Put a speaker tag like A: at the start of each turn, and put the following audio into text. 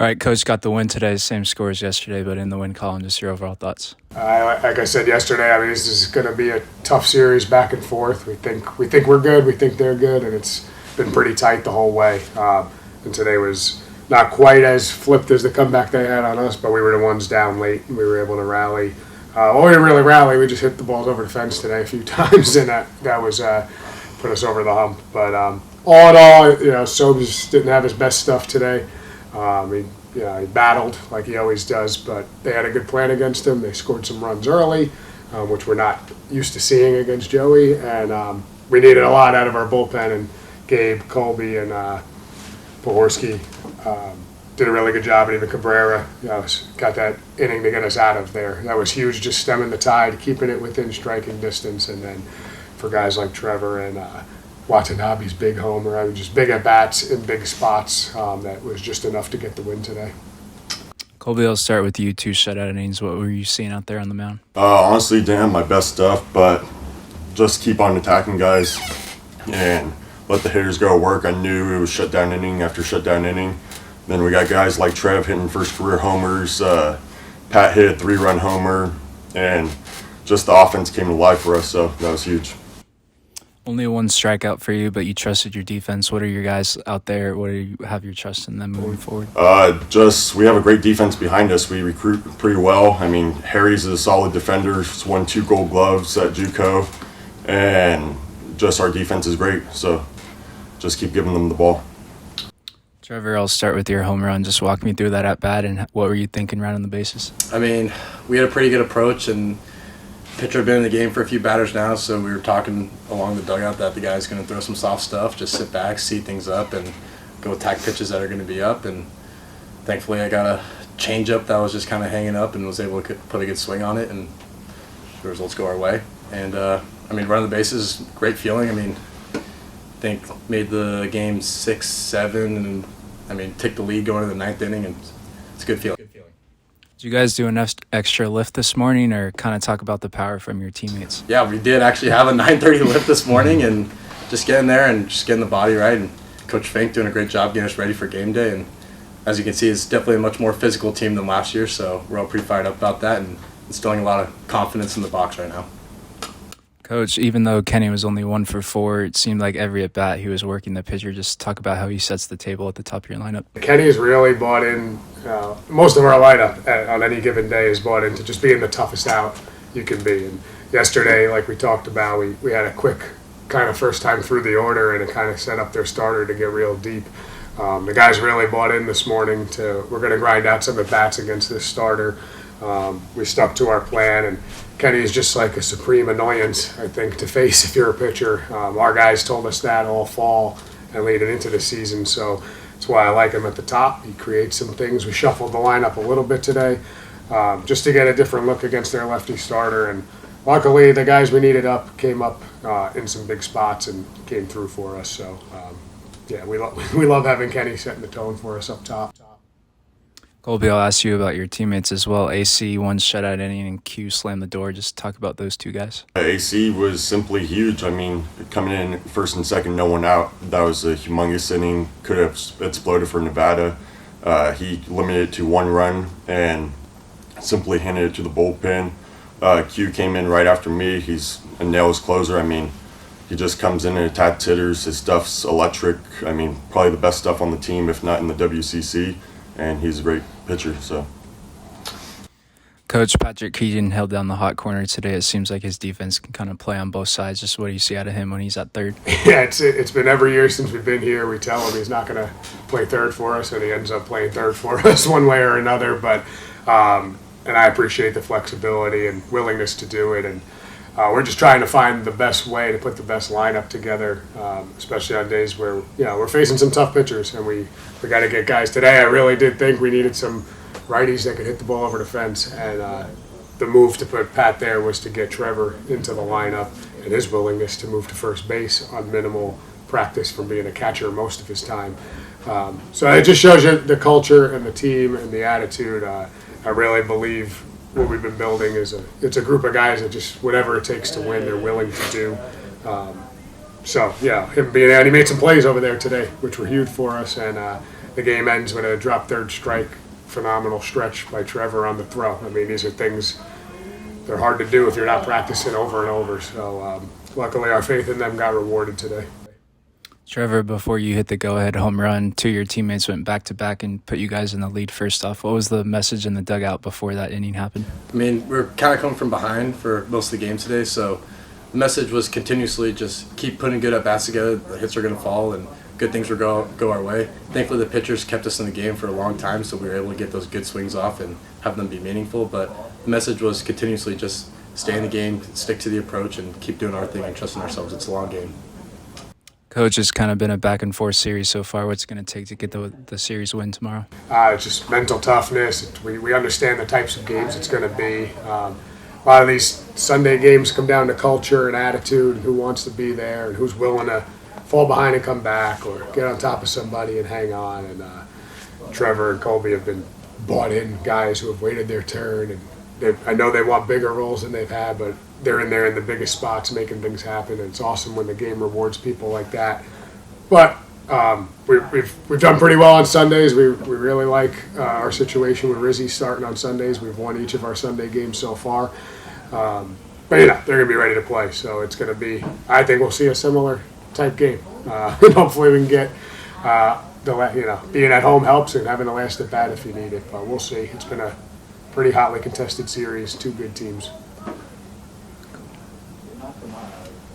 A: All right, Coach got the win today, same score as yesterday, but in the win column, just your overall thoughts.
B: Like I said yesterday, I mean, this is going to be a tough series back and forth. We think we're good, we think they're good, and it's been pretty tight the whole way. And today was not quite as flipped as the comeback they had on us, but we were the ones down late, and we were able to rally. Well, we didn't really rally. We just hit the balls over the fence today a few times, and that was put us over the hump. But all in all, Sobes didn't have his best stuff today. He battled like he always does, but they had a good plan against him. They scored some runs early, which we're not used to seeing against Joey, and we needed a lot out of our bullpen. And Gabe, Kolby, and Pohorsky did a really good job, and even Cabrera got that inning to get us out of there. That was huge, just stemming the tide, keeping it within striking distance, and then for guys like Trevor and Watanabe's big homer. I mean, just big at-bats in big spots. That was just enough to get the win today.
A: Kolby, I'll start with you. 2 shutout innings. What were you seeing out there on the mound?
C: Honestly, didn't have my best stuff, but just keep on attacking guys and let the hitters go to work. I knew it was shutdown inning after shutdown inning. Then we got guys like Trev hitting first career homers. Pat hit a 3-run homer, and just the offense came to life for us, so that was huge.
A: Only 1 strikeout for you, but you trusted your defense. What are your guys out there? What do you have your trust in them moving forward?
C: We have a great defense behind us. We recruit pretty well. I mean, Harry's a solid defender. He's won 2 Gold Gloves at JUCO, and just our defense is great. So just keep giving them the ball.
A: Trevor, I'll start with your home run. Just walk me through that at bat, and what were you thinking rounding the bases?
D: I mean, we had a pretty good approach, and pitcher had been in the game for a few batters now, so we were talking along the dugout that the guy's going to throw some soft stuff, just sit back, see things up, and go attack pitches that are going to be up. And thankfully I got a changeup that was just kind of hanging up and was able to put a good swing on it, and the results go our way. And, running the bases, great feeling. I mean, I think made the game 6-7, and, took the lead going into the 9th inning, and it's a good feeling.
A: Did you guys do enough extra lift this morning, or kind of talk about the power from your teammates?
D: Yeah, we did actually have a 9:30 lift this morning, and just getting there and just getting the body right. And Coach Fink doing a great job getting us ready for game day. And as you can see, it's definitely a much more physical team than last year, so we're all pretty fired up about that and instilling a lot of confidence in the box right now.
A: Coach, even though Kenny was only 1 for 4, it seemed like every at-bat he was working the pitcher. Just talk about how he sets the table at the top of your lineup.
B: Kenny's really bought in. Most of our lineup on any given day is bought into just being the toughest out you can be. And yesterday, like we talked about, we had a quick kind of first time through the order, and it kind of set up their starter to get real deep. The guys really bought in this morning we're going to grind out some at-bats against this starter. We stuck to our plan, and Kenny is just like a supreme annoyance, I think, to face if you're a pitcher. Our guys told us that all fall and leading into the season, so that's why I like him at the top. He creates some things. We shuffled the lineup a little bit today just to get a different look against their lefty starter, and luckily the guys we needed up came up in some big spots and came through for us. So, we love having Kenny setting the tone for us up top.
A: Kolby, I'll ask you about your teammates as well. AC, 1 shutout inning, and Q slammed the door. Just talk about those 2 guys.
C: AC was simply huge. I mean, coming in first and second, no one out. That was a humongous inning. Could have exploded for Nevada. He limited it to 1 run and simply handed it to the bullpen. Q came in right after me. He's a nails closer. I mean, he just comes in and attacks hitters. His stuff's electric. I mean, probably the best stuff on the team, if not in the WCC. And he's a great pitcher. So,
A: Coach Patrick Keaton held down the hot corner today. It seems like his defense can kind of play on both sides. Just what do you see out of him when he's at third?
B: Yeah, it's been every year since we've been here. We tell him he's not going to play third for us, and he ends up playing third for us one way or another. But and I appreciate the flexibility and willingness to do it. And we're just trying to find the best way to put the best lineup together, especially on days where we're facing some tough pitchers, and we got to get guys. Today, I really did think we needed some righties that could hit the ball over the fence, and the move to put Pat there was to get Trevor into the lineup, and his willingness to move to first base on minimal practice from being a catcher most of his time. So it just shows you the culture and the team and the attitude. I really believe what we've been building is it's a group of guys that just whatever it takes to win, they're willing to do. Him being there, and he made some plays over there today, which were huge for us, and the game ends with a drop third strike, phenomenal stretch by Trevor on the throw. I mean, these are things, they're hard to do if you're not practicing over and over. So luckily our faith in them got rewarded today.
A: Trevor, before you hit the go-ahead home run, two of your teammates went back-to-back and put you guys in the lead first off. What was the message in the dugout before that inning happened?
D: I mean, we're kind of coming from behind for most of the game today, so the message was continuously just keep putting good at-bats together. The hits are going to fall, and good things will go our way. Thankfully, the pitchers kept us in the game for a long time, so we were able to get those good swings off and have them be meaningful. But the message was continuously just stay in the game, stick to the approach, and keep doing our thing and trusting ourselves. It's a long game.
A: Coach, it's kind of been a back-and-forth series so far. What's it going to take to get the series win tomorrow?
B: It's just mental toughness. We understand the types of games it's going to be. A lot of these Sunday games come down to culture and attitude and who wants to be there and who's willing to fall behind and come back or get on top of somebody and hang on. And Trevor and Kolby have been bought-in guys who have waited their turn. And I know they want bigger roles than they've had, but they're in there in the biggest spots making things happen. And it's awesome when the game rewards people like that. But we've done pretty well on Sundays. We really like our situation with Rizzy starting on Sundays. We've won each of our Sunday games so far. But they're going to be ready to play. So it's going to be, I think we'll see a similar type game. And hopefully we can get, being at home helps and having the last at bat if you need it. But we'll see. It's been a pretty hotly contested series, two good teams.